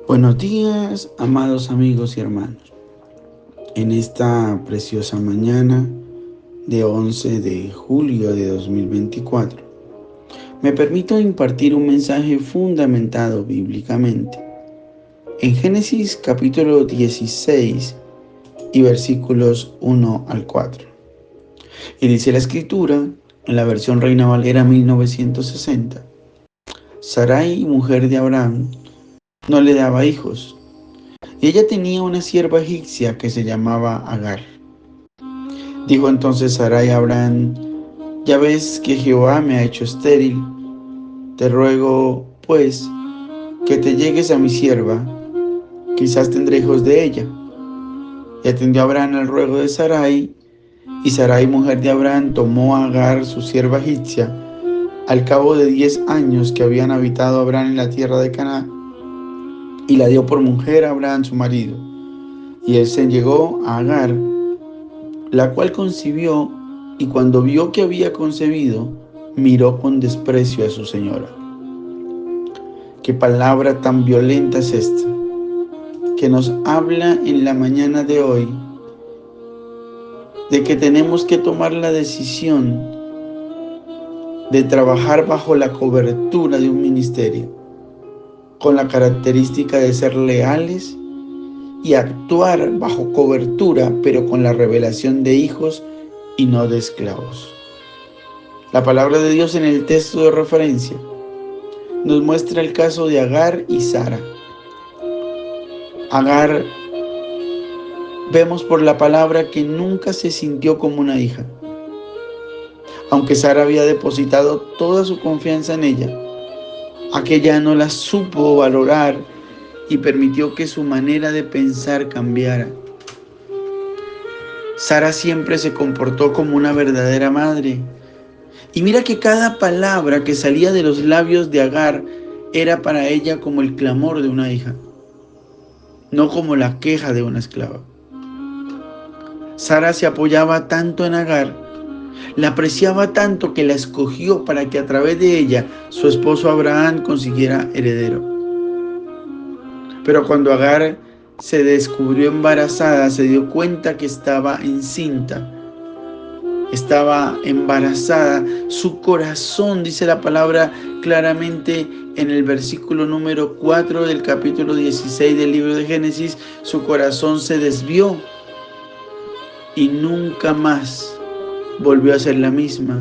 Buenos días, amados amigos y hermanos. En esta preciosa mañana de 11 de julio de 2024, me permito impartir un mensaje fundamentado bíblicamente en Génesis capítulo 16 y versículos 1 al 4. Y dice la escritura, en la versión Reina Valera 1960, Sarai, mujer de Abraham, no le daba hijos. Y ella tenía una sierva egipcia que se llamaba Agar. Dijo entonces Sarai a Abraham: ya ves que Jehová me ha hecho estéril. Te ruego, pues, que te llegues a mi sierva, quizás tendré hijos de ella. Y atendió Abraham al ruego de Sarai, y Sarai, mujer de Abraham, tomó a Agar, su sierva egipcia, al cabo de 10 años que habían habitado Abraham en la tierra de Canaán, y la dio por mujer a Abraham su marido. Y él se llegó a Agar, la cual concibió, y cuando vio que había concebido, miró con desprecio a su señora. ¿Qué palabra tan violenta es esta que nos habla en la mañana de hoy de que tenemos que tomar la decisión de trabajar bajo la cobertura de un ministerio, con la característica de ser leales y actuar bajo cobertura, pero con la revelación de hijos y no de esclavos? La palabra de Dios en el texto de referencia nos muestra el caso de Agar y Sara. Agar, vemos por la palabra que nunca se sintió como una hija. Aunque Sara había depositado toda su confianza en ella, aquella no la supo valorar y permitió que su manera de pensar cambiara. Sara siempre se comportó como una verdadera madre. Y mira que cada palabra que salía de los labios de Agar era para ella como el clamor de una hija, no como la queja de una esclava. Sara se apoyaba tanto en Agar, la apreciaba tanto que la escogió para que a través de ella su esposo Abraham consiguiera heredero. Pero cuando Agar se descubrió embarazada, se dio cuenta que estaba encinta. Estaba embarazada, su corazón, dice la palabra claramente en el versículo número 4 del capítulo 16 del libro de Génesis, su corazón se desvió y nunca más volvió a ser la misma.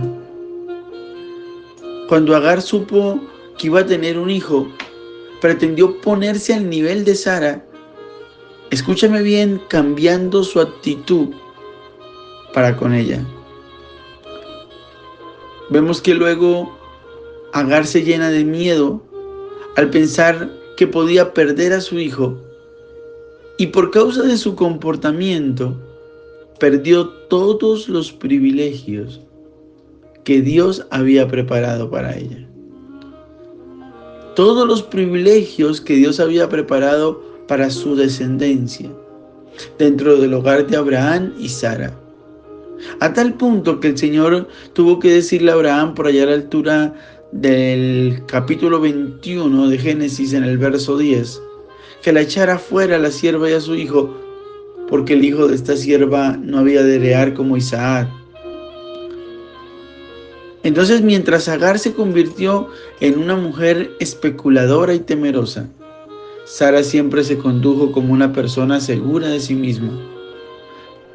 Cuando Agar supo que iba a tener un hijo, pretendió ponerse al nivel de Sara, escúchame bien, cambiando su actitud para con ella. Vemos que luego Agar se llena de miedo al pensar que podía perder a su hijo, y por causa de su comportamiento perdió todos los privilegios que Dios había preparado para ella. Todos los privilegios que Dios había preparado para su descendencia dentro del hogar de Abraham y Sara. A tal punto que el Señor tuvo que decirle a Abraham por allá a la altura del capítulo 21 de Génesis, en el verso 10, que la echara fuera a la sierva y a su hijo, porque el hijo de esta sierva no había de heredar como Isaac. Entonces, mientras Agar se convirtió en una mujer especuladora y temerosa, Sara siempre se condujo como una persona segura de sí misma,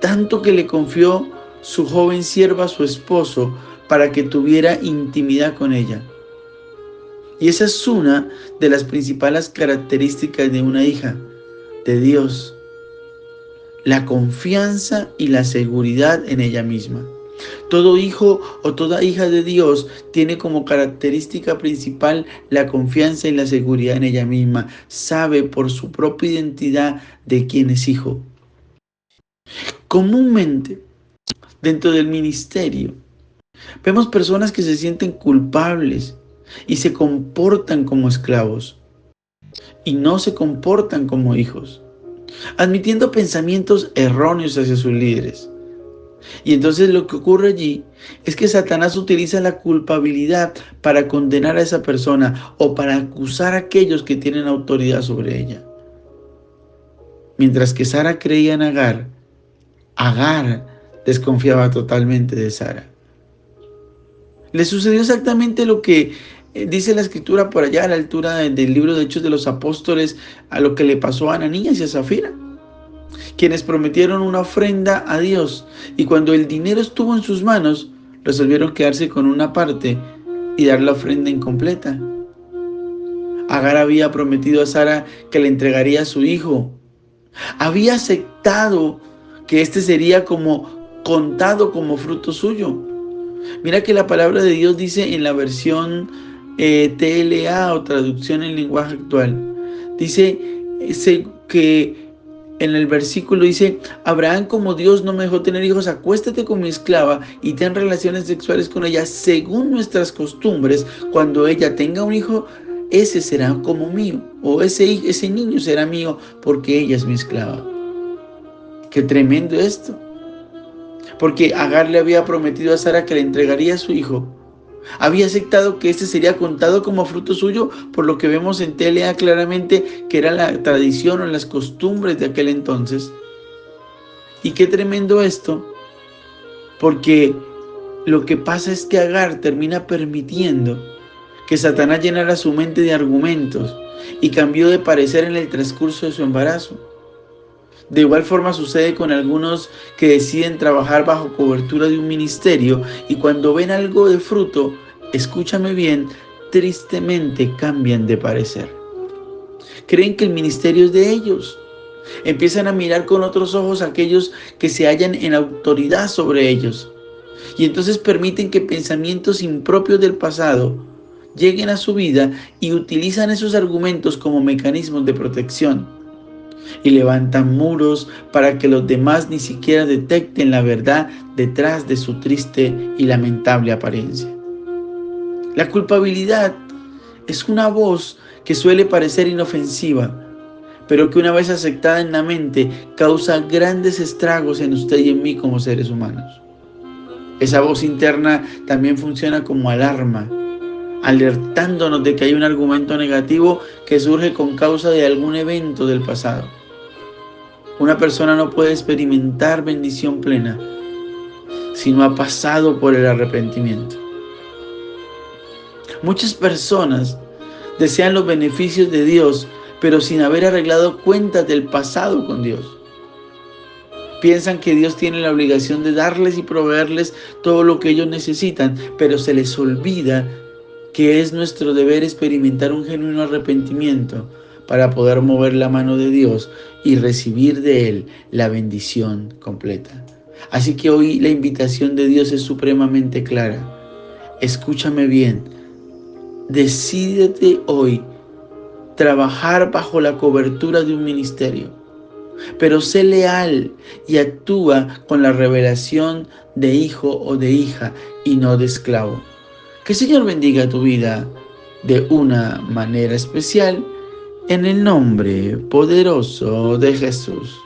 tanto que le confió su joven sierva a su esposo para que tuviera intimidad con ella. Y esa es una de las principales características de una hija de Dios: la confianza y la seguridad en ella misma. Todo hijo o toda hija de Dios tiene como característica principal la confianza y la seguridad en ella misma. Sabe por su propia identidad de quién es hijo. Comúnmente, dentro del ministerio, vemos personas que se sienten culpables y se comportan como esclavos y no se comportan como hijos, admitiendo pensamientos erróneos hacia sus líderes. Y entonces lo que ocurre allí es que Satanás utiliza la culpabilidad para condenar a esa persona o para acusar a aquellos que tienen autoridad sobre ella. Mientras que Sara creía en Agar, Agar desconfiaba totalmente de Sara. Le sucedió exactamente lo que dice la escritura por allá a la altura del libro de Hechos de los Apóstoles, a lo que le pasó a Ananías y a Zafira, quienes prometieron una ofrenda a Dios, y cuando el dinero estuvo en sus manos, resolvieron quedarse con una parte y dar la ofrenda incompleta. Agar había prometido a Sara que le entregaría a su hijo. Había aceptado que este sería contado como fruto suyo. Mira que la palabra de Dios dice en la versión TLA o traducción en lenguaje actual, dice que en el versículo dice: Abraham, como Dios no me dejó tener hijos, acuéstate con mi esclava y ten relaciones sexuales con ella según nuestras costumbres. Cuando ella tenga un hijo, ese será como mío, o ese niño será mío, porque ella es mi esclava. Qué tremendo esto. Porque Agar le había prometido a Sara que le entregaría a su hijo. Había aceptado que este sería contado como fruto suyo, por lo que vemos en TLA claramente que era la tradición o las costumbres de aquel entonces. Y qué tremendo esto, porque lo que pasa es que Agar termina permitiendo que Satanás llenara su mente de argumentos y cambió de parecer en el transcurso de su embarazo. De igual forma sucede con algunos que deciden trabajar bajo cobertura de un ministerio y cuando ven algo de fruto, escúchame bien, tristemente cambian de parecer. Creen que el ministerio es de ellos. Empiezan a mirar con otros ojos a aquellos que se hallan en autoridad sobre ellos. Y entonces permiten que pensamientos impropios del pasado lleguen a su vida y utilizan esos argumentos como mecanismos de protección. Y levantan muros para que los demás ni siquiera detecten la verdad detrás de su triste y lamentable apariencia. La culpabilidad es una voz que suele parecer inofensiva, pero que una vez aceptada en la mente causa grandes estragos en usted y en mí como seres humanos. Esa voz interna también funciona como alarma, alertándonos de que hay un argumento negativo que surge con causa de algún evento del pasado. Una persona no puede experimentar bendición plena si no ha pasado por el arrepentimiento. Muchas personas desean los beneficios de Dios, pero sin haber arreglado cuentas del pasado con Dios. Piensan que Dios tiene la obligación de darles y proveerles todo lo que ellos necesitan, pero se les olvida que es nuestro deber experimentar un genuino arrepentimiento para poder mover la mano de Dios y recibir de Él la bendición completa. Así que hoy la invitación de Dios es supremamente clara. Escúchame bien. Decídete hoy trabajar bajo la cobertura de un ministerio, pero sé leal y actúa con la revelación de hijo o de hija y no de esclavo. Que el Señor bendiga tu vida de una manera especial en el nombre poderoso de Jesús.